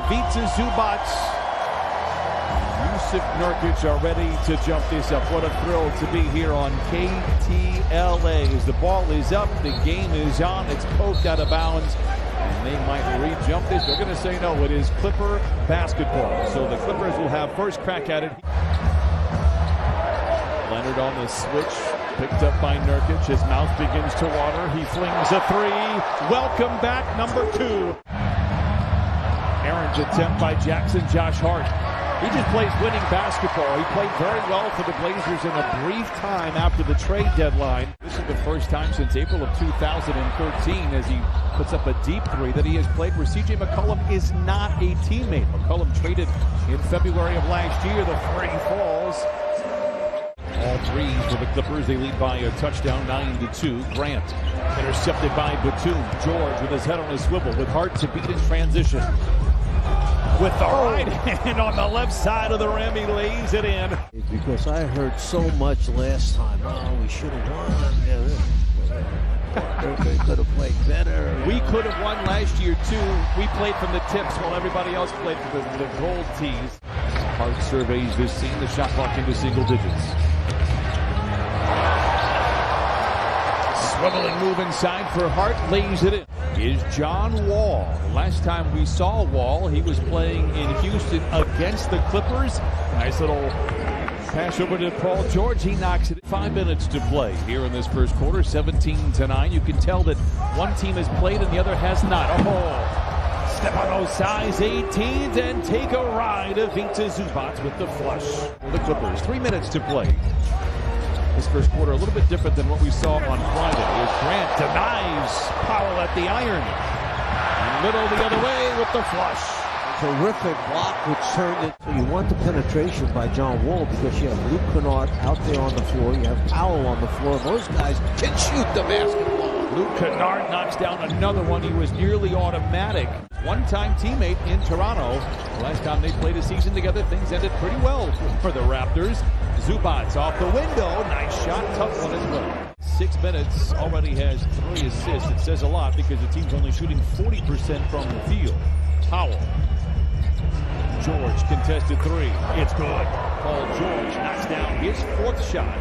Ivica Zubac. Jusuf Nurkic are ready to jump this up. What a thrill to be here on KTLA. As the ball is up, the game is on. It's poked out of bounds, and they might re-jump this. They're going to say no. It is Clipper basketball. So the Clippers will have first crack at it. Leonard on the switch, picked up by Nurkic. His mouth begins to water. He flings a three. Welcome back, number 2. Aaron's attempt by Jackson. Josh Hart. He just plays winning basketball. He played very well for the Blazers in a brief time after the trade deadline. This is the first time since April of 2013 as he puts up a deep three that he has played where C.J. McCollum is not a teammate. McCollum traded in February of last year. The three falls. All threes for the Clippers. They lead by a touchdown, 9-2. Grant intercepted by Batum. George with his head on his swivel with Hart to beat in transition. With the right hand on the left side of the rim, he lays it in. Because I heard so much last time. Oh, we should have won. They could have played better. We could have won last year, too. We played from the tips while everybody else played from the gold tees. Hart surveys this scene. The shot clock into single digits. Swiveling move inside for Hart, lays it in. Is John Wall. The last time we saw Wall, he was playing in Houston against the Clippers. Nice little pass over to Paul George. He knocks it. 5 minutes to play here in this first quarter, 17-9. You can tell that one team has played and the other has not. Oh, step on those size 18s and take a ride. Ivica Zubac with the flush for the Clippers. 3 minutes to play. This first quarter a little bit different than what we saw on Friday as Grant denies Powell at the iron. And Little the other way with the flush. Terrific block which turned it. So you want the penetration by John Wall because you have Luke Kennard out there on the floor. You have Powell on the floor. Those guys can shoot the basketball. Luke Kennard knocks down another one. He was nearly automatic. One-time teammate in Toronto. Last time they played a season together, things ended pretty well for the Raptors. Zubac off the window. Nice shot. Tough one as well. 6 minutes. Already has 3 assists. It says a lot because the team's only shooting 40% from the field. Powell. George contested 3. It's good. Paul George knocks down his 4th shot.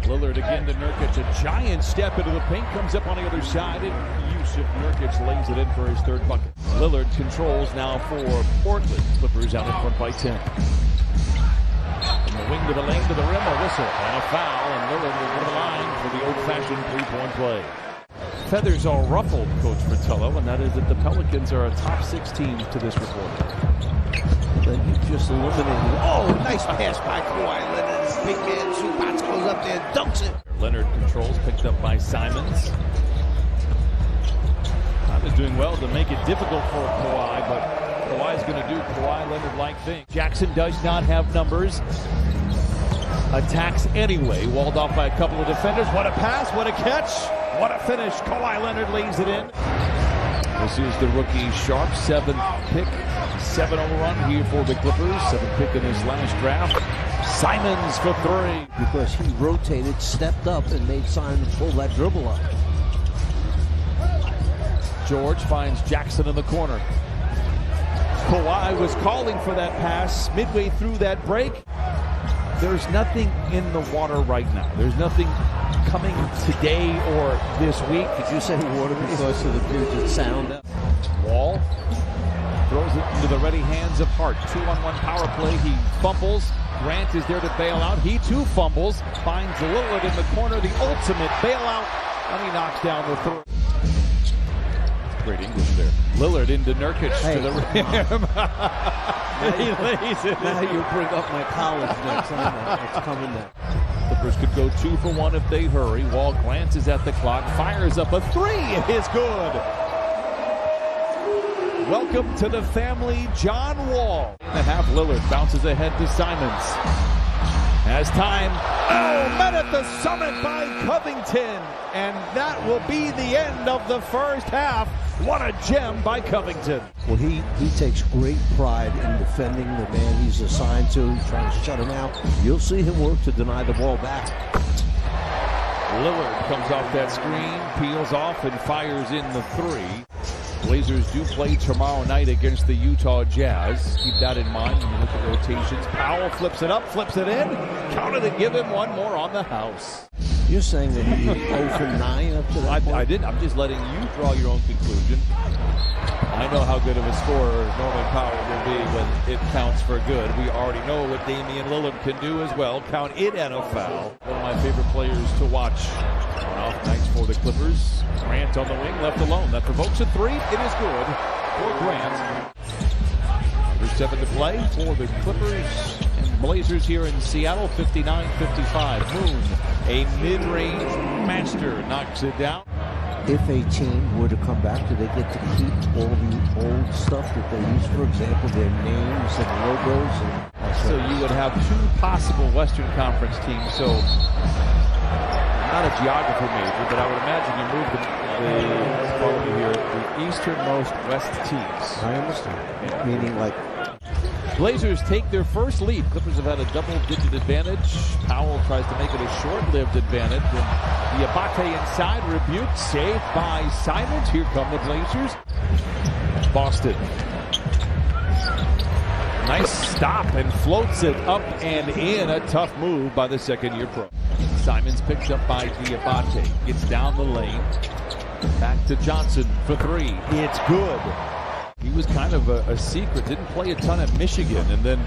Lillard again to Nurkic. A giant step into the paint. Comes up on the other side. And Jusuf Nurkic lays it in for his 3rd bucket. Lillard controls now for Portland. Clippers out in front by 10. From the wing to the lane to the rim. A whistle and a foul. And Lillard will go to the line for the old-fashioned 3-point play. Feathers are ruffled, Coach Fratello, and that is that the Pelicans are a top 6 team to this report. Then you just eliminated. Oh, nice pass by Kawhi Leonard. This big man Zubac goes up there and dunks it. Leonard controls, picked up by Simons. Is doing well to make it difficult for Kawhi, but Kawhi's going to do Kawhi Leonard-like things. Jackson does not have numbers. Attacks anyway. Walled off by a couple of defenders. What a pass, what a catch, what a finish. Kawhi Leonard lays it in. This is the rookie Sharp, 7th pick. 7 overrun here for the Clippers. 7th pick in his last draft. Simons for 3. Because he rotated, stepped up, and made Simons pull that dribble up. George finds Jackson in the corner. Kawhi was calling for that pass midway through that break. There's nothing in the water right now. There's nothing coming today or this week. Did you say water because of the Puget Sound? Wall throws it into the ready hands of Hart. 2-on-1 power play. He fumbles. Grant is there to bail out. He too fumbles. Finds Lillard in the corner. The ultimate bailout. And he knocks down the 3. Great English there. Lillard into Nurkic to the rim. He lays it. Now you bring up my college next time. It's coming there. Clippers could go 2 for 1 if they hurry. Wall glances at the clock, fires up a 3. It is good. Welcome to the family, John Wall. And half Lillard bounces ahead to Simons. Has time. Oh, met at the summit by Covington. And that will be the end of the first half. What a gem by Covington. Well, he takes great pride in defending the man he's assigned to. He's trying to shut him out. You'll see him work to deny the ball back. Lillard comes off that screen, peels off, and fires in the three. Blazers do play tomorrow night against the Utah Jazz. Keep that in mind when you look at rotations. Powell flips it up, flips it in. Count it and give him one more on the house. You're saying that he was 0 for 9 up to that point? I didn't. I'm just letting you draw your own conclusion. I know how good of a scorer Norman Powell will be when it counts for good. We already know what Damian Lillard can do as well. Count it and a foul. One of my favorite players to watch on off nights for the Clippers. Grant on the wing, left alone. That provokes a three. It is good for Grant. There's 7 to play for the Clippers and Blazers here in Seattle. 59-55. Moon, a mid-range master, knocks it down. If a team were to come back, do they get to keep all the old stuff that they use? For example, their names and logos. So you would have 2 possible Western Conference teams. So I'm not a geography major, but I would imagine you move the easternmost west teams. I understand. Meaning like Blazers take their first lead. Clippers have had a double-digit advantage. Powell tries to make it a short-lived advantage. And Diabate inside, rebuked, saved by Simons. Here come the Blazers. Boston. Nice stop and floats it up and in. A tough move by the second-year pro. Simons picked up by Diabate. Gets down the lane. Back to Johnson for 3. It's good. He was kind of a secret, didn't play a ton at Michigan, and then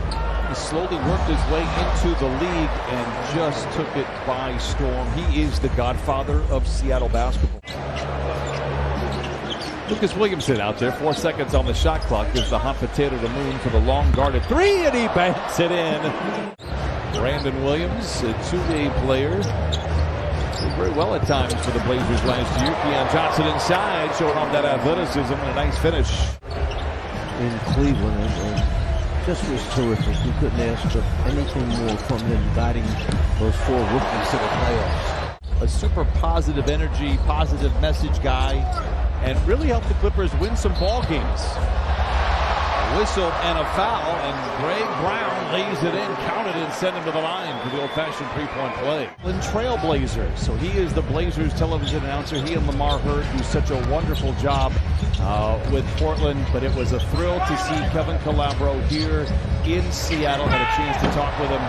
he slowly worked his way into the league and just took it by storm. He is the godfather of Seattle basketball. Lucas Williamson out there, 4 seconds on the shot clock, gives the hot potato to Moon for the long guarded 3, and he banks it in. Brandon Williams, a 2-way player. Did very well at times for the Blazers last year. Keon Johnson inside, showing off that athleticism and a nice finish. In Cleveland, and just was terrific. You couldn't ask for anything more from him, guiding those 4 rookies to the playoffs. A super positive energy, positive message guy, and really helped the Clippers win some ball games. A whistle and a foul, and Greg Brown lays it in, counted and sent him to the line for the old-fashioned 3-point play. And Trailblazers, so he is the Blazers television announcer. He and Lamar Hurd do such a wonderful job with Portland, but it was a thrill to see Kevin Calabro here in Seattle. Had a chance to talk with him.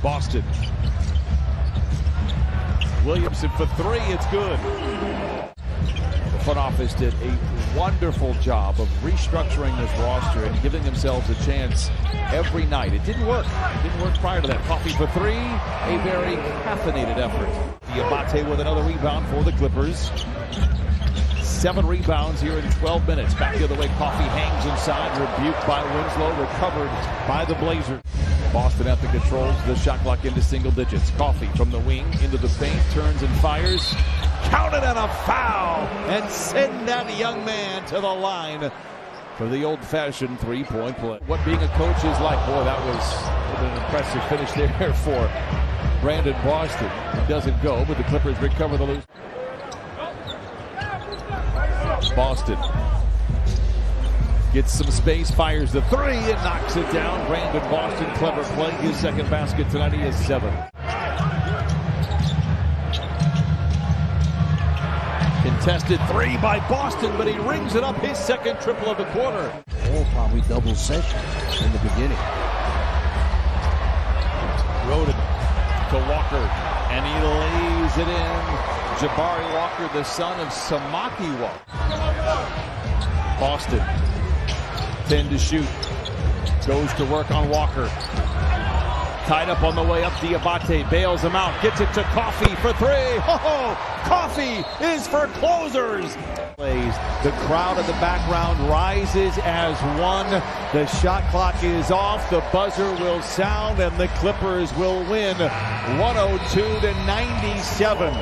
Boston. Williamson for 3, it's good. The front office did a wonderful job of restructuring this roster and giving themselves a chance every night. It didn't work. It didn't work prior to that. Coffee for 3, a very caffeinated effort. Diabate with another rebound for the Clippers. 7 rebounds here in 12 minutes. Back the other way, Coffee hangs inside, rebuked by Winslow, recovered by the Blazers. Boston at the controls, the shot clock into single digits. Coffee from the wing into the paint, turns and fires. Counted and a foul, and send that young man to the line for the old-fashioned 3-point play. What being a coach is like, boy, that was an impressive finish there for Brandon Boston. It doesn't go, but the Clippers recover the loose. Boston gets some space, fires the 3, and knocks it down. Brandon Boston, clever play. His second basket tonight. He has 7. Contested 3 by Boston, but he rings it up. His second triple of the quarter. All probably double session in the beginning. Roden to Walker, and he lays it in. Jabari Walker, the son of Samaki Walker. Boston, 10 to shoot. Goes to work on Walker. Tied up on the way up, Diabate bails him out. Gets it to Coffee for 3. Oh, Coffee is for closers. The crowd in the background rises as one. The shot clock is off. The buzzer will sound, and the Clippers will win 102-97.